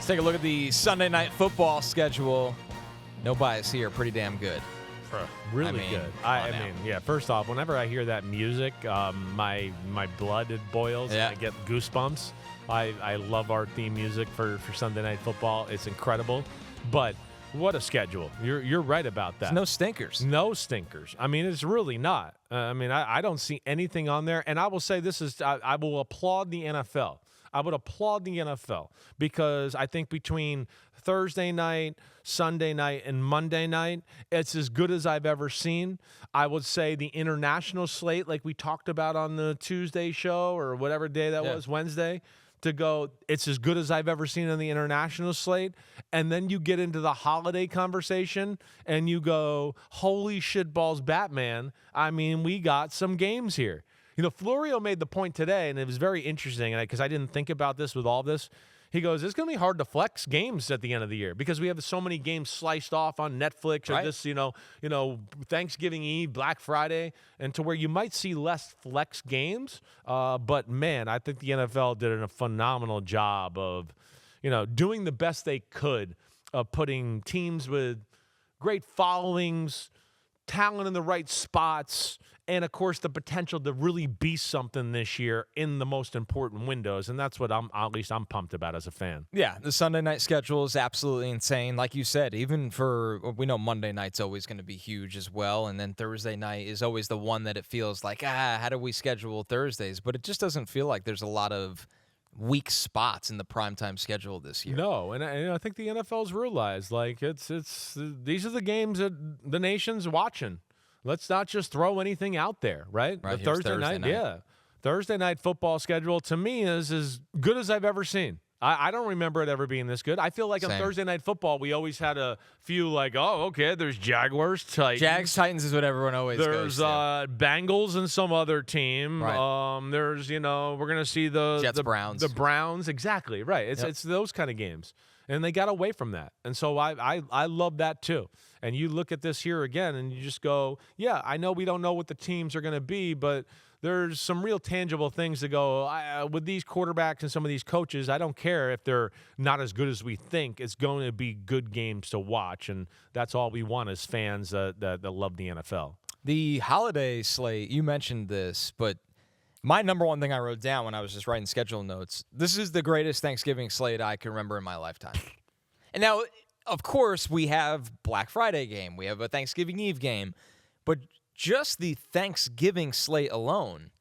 take a look at the Sunday night football schedule. No bias here. Pretty damn good. Really good. I mean, yeah, first off, whenever I hear that music, my blood, it boils and I get goosebumps. I love our theme music for Sunday Night Football. It's incredible. But what a schedule. You're right about that. There's no stinkers. No stinkers. I mean, it's really not. I don't see anything on there. And I will say this is I will applaud the NFL. I would applaud the NFL because I think between Thursday night, Sunday night, and Monday night, it's as good as I've ever seen. I would say the international slate, like we talked about on the Tuesday show or whatever day that was, Wednesday, to go, it's as good as I've ever seen on the international slate. And then you get into the holiday conversation and you go, holy shit balls, Batman. I mean, we got some games here. You know, Florio made the point today, and it was very interesting, because I didn't think about this with all this. He goes, it's going to be hard to flex games at the end of the year because we have so many games sliced off on Netflix or just, Thanksgiving Eve, Black Friday, and to where you might see less flex games. But, man, I think the NFL did a phenomenal job of, doing the best they could of putting teams with great followings, talent in the right spots, and, of course, the potential to really be something this year in the most important windows. And that's what I'm pumped about as a fan. Yeah, the Sunday night schedule is absolutely insane. Like you said, even we know Monday night's always going to be huge as well. And then Thursday night is always the one that it feels like, how do we schedule Thursdays? But it just doesn't feel like there's a lot of weak spots in the primetime schedule this year. No, and I think the NFL's realized, like, it's these are the games that the nation's watching. Let's not just throw anything out there, right? Right, the Thursday night, yeah. Thursday night football schedule, to me, is as good as I've ever seen. I don't remember it ever being this good. I feel like on Thursday night football, we always had a few like, there's Jaguars, Titans. Jags, Titans is what everyone always goes to. There's Bengals and some other team. Right. There's, we're going to see the Jets, Browns. The Browns, exactly, right. It's those kind of games. And they got away from that. And so I love that too. And you look at this here again and you just go, yeah, I know we don't know what the teams are going to be, but there's some real tangible things to go, with these quarterbacks and some of these coaches, I don't care if they're not as good as we think. It's going to be good games to watch, and that's all we want as fans that love the NFL. The holiday slate, you mentioned this, but my number one thing I wrote down when I was just writing schedule notes, this is the greatest Thanksgiving slate I can remember in my lifetime. And now, of course, we have Black Friday game. We have a Thanksgiving Eve game. But just the Thanksgiving slate alone,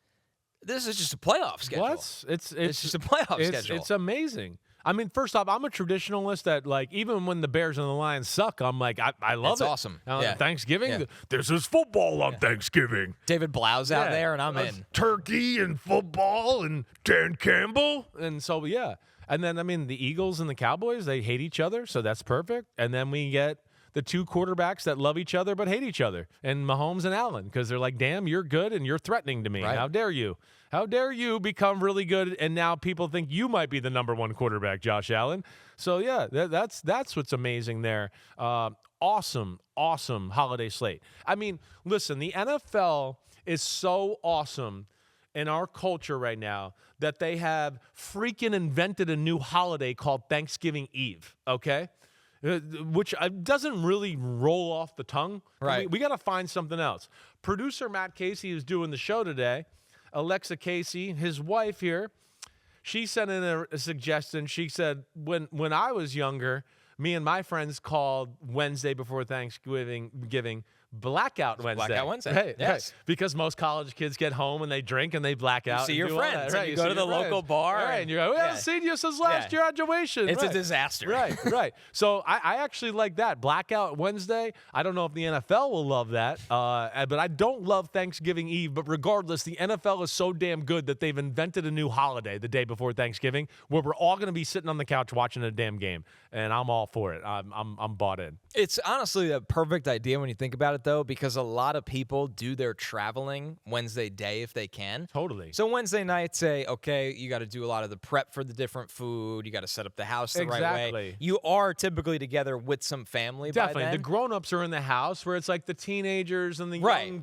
this is just a playoff schedule. What? It's just a playoff schedule. It's amazing. I mean, first off, I'm a traditionalist that, like, even when the Bears and the Lions suck, I'm like, I love it. It's awesome. Thanksgiving, this is football on Thanksgiving. David Blau's out there, and I'm in. Turkey and football and Dan Campbell. And so, yeah. And then, I mean, the Eagles and the Cowboys, they hate each other, so that's perfect. And then we get the two quarterbacks that love each other but hate each other, and Mahomes and Allen, because they're like, damn, you're good and you're threatening to me. Right. How dare you? How dare you become really good, and now people think you might be the number one quarterback, Josh Allen. So, yeah, that's what's amazing there. Awesome holiday slate. I mean, listen, the NFL is so awesome in our culture right now that they have freaking invented a new holiday called Thanksgiving Eve, okay? Which doesn't really roll off the tongue. Right. We got to find something else. Producer Matt Casey is doing the show today. Alexa Casey, his wife here, she sent in a suggestion. She said, when I was younger, me and my friends called Wednesday before Thanksgiving Blackout Wednesday. Blackout Wednesday. Right, yes. Right. Because most college kids get home and they drink and they black out. You see your friends. Right. You go to the local bar. Right. And you're like, we haven't seen you since last graduation. It's a disaster. Right. So I actually like that. Blackout Wednesday. I don't know if the NFL will love that, but I don't love Thanksgiving Eve. But regardless, the NFL is so damn good that they've invented a new holiday the day before Thanksgiving where we're all going to be sitting on the couch watching a damn game. And I'm all for it. I'm bought in. It's honestly a perfect idea when you think about it. it, though, because a lot of people do their traveling Wednesday day if they can. Totally. So Wednesday night, say, okay, you got to do a lot of the prep for the different food. You got to set up the house the right way. You are typically together with some family Definitely. by then. The grown-ups are in the house where it's like the teenagers and the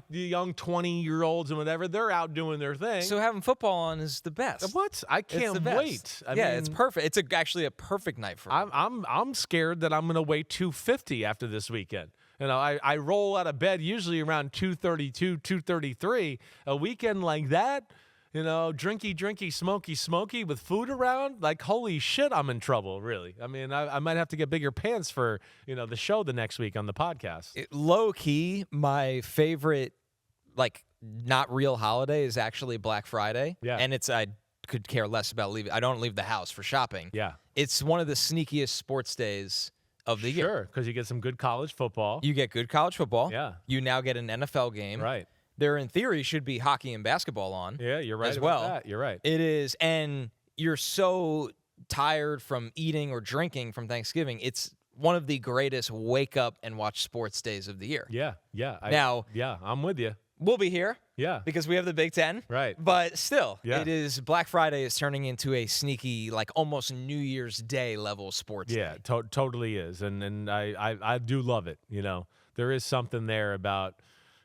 young 20-year-olds and whatever. They're out doing their thing. So having football on is the best. What? I can't wait. I mean, it's perfect. It's actually a perfect night for me. I'm scared that I'm going to weigh 250 after this weekend. You know, I roll out of bed usually around 232, 233. A weekend like that, you know, drinky, smoky with food around, like, holy shit, I'm in trouble, really. I mean, I might have to get bigger pants for, you know, the show the next week on the podcast. Low key, my favorite, like, not real holiday is actually Black Friday. Yeah. And I could care less about leaving. I don't leave the house for shopping. Yeah. It's one of the sneakiest sports days of the year. Sure, because you get some good college football. You get good college football. Yeah. You now get an NFL game. Right. There, in theory, should be hockey and basketball on. Yeah, you're right as about well. that. You're right. It is, and you're so tired from eating or drinking from Thanksgiving. It's one of the greatest wake up and watch sports days of the year. Yeah. I'm with you. We'll be here. Yeah. Because we have the Big Ten. Right. But still, Yeah. it is Black Friday is turning into a sneaky, like almost New Year's Day level sports day. Yeah, totally is. And I do love it. You know, there is something there about,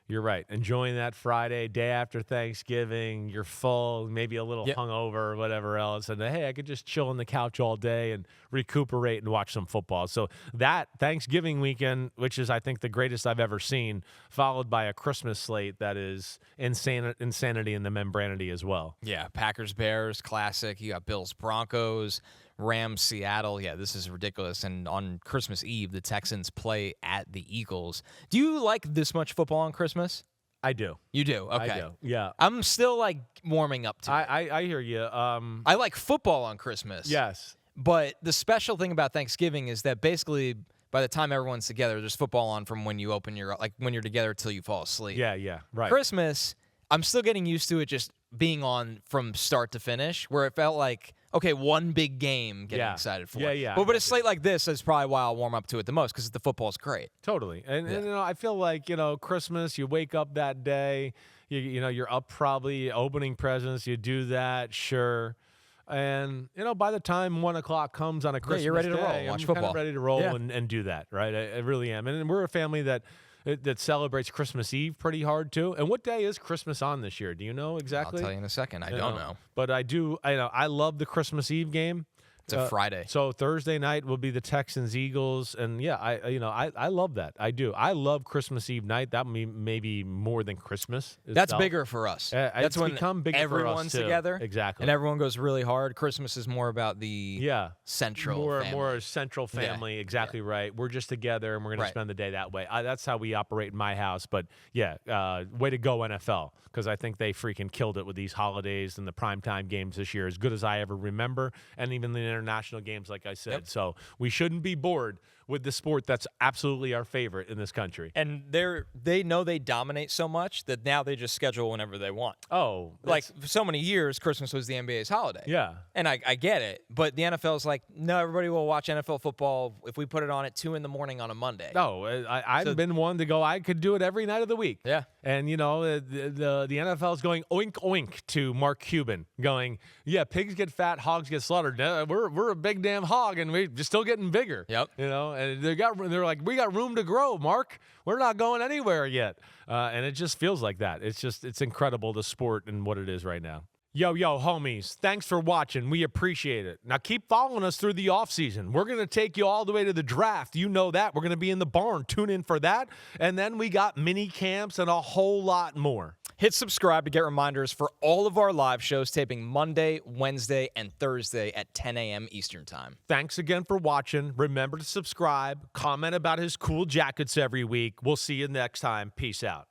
you're right, enjoying that Friday, day after Thanksgiving, you're full, maybe a little hungover or whatever else. And hey, I could just chill on the couch all day and recuperate and watch some football. So that Thanksgiving weekend, which is, I think, the greatest I've ever seen, followed by a Christmas slate that is insanity in the membranity as well. Yeah, Packers, Bears, classic. You got Bills, Broncos, Rams, Seattle. Yeah, this is ridiculous. And on Christmas Eve, the Texans play at the Eagles. Do you like this much football on Christmas? I do. You do? Okay. I do. Yeah. I'm still, like, warming up to it. I hear you. I like football on Christmas. Yes. But the special thing about Thanksgiving is that basically by the time everyone's together, there's football on from when you open your, like, when you're together till you fall asleep. Yeah, right. Christmas, I'm still getting used to it just being on from start to finish, where it felt like, okay, one big game getting excited for. Yeah. But a slate like this is probably why I'll warm up to it the most, because the football's great. Totally. And, you know, I feel like, you know, Christmas, you wake up that day, you know, you're up probably opening presents, you do that, sure. And, you know, by the time 1 o'clock comes on a Christmas you're ready to day, roll, watch I'm football. kind of ready to roll and do that, right? I really am. And we're a family that celebrates Christmas Eve pretty hard too. And what day is Christmas on this year? Do you know exactly? I'll tell you in a second. I don't know. But I do. I love the Christmas Eve game. It's a Friday. So Thursday night will be the Texans Eagles, and yeah, I love that. I do. I love Christmas Eve night. That maybe more than Christmas itself. That's bigger for us. That's when become bigger everyone's for us too. together. Exactly. And everyone goes really hard. Christmas is more about the central family. More central family. Exactly right. We're just together, and we're going to spend the day that way. That's how we operate in my house. But yeah, way to go NFL, because I think they freaking killed it with these holidays and the primetime games this year, as good as I ever remember, and even the international games, like I said. So we shouldn't be bored with the sport that's absolutely our favorite in this country. And they know they dominate so much that now they just schedule whenever they want. Oh, like for so many years, Christmas was the NBA's holiday. Yeah. And I get it, but the NFL's like, no, everybody will watch NFL football if we put it on at 2 a.m. on a Monday. No, I've been one to go, I could do it every night of the week. Yeah. And, you know, the NFL's going oink, oink to Mark Cuban, going, yeah, pigs get fat, hogs get slaughtered. We're a big damn hog, and we're just still getting bigger. Yep. You know, and they're like, we got room to grow, Mark. We're not going anywhere yet. And it just feels like that. It's incredible, the sport and what it is right now. Yo, homies, thanks for watching. We appreciate it. Now keep following us through the offseason. We're going to take you all the way to the draft. You know that. We're going to be in the barn. Tune in for that. And then we got mini camps and a whole lot more. Hit subscribe to get reminders for all of our live shows taping Monday, Wednesday, and Thursday at 10 a.m. Eastern Time. Thanks again for watching. Remember to subscribe, comment about his cool jackets every week. We'll see you next time. Peace out.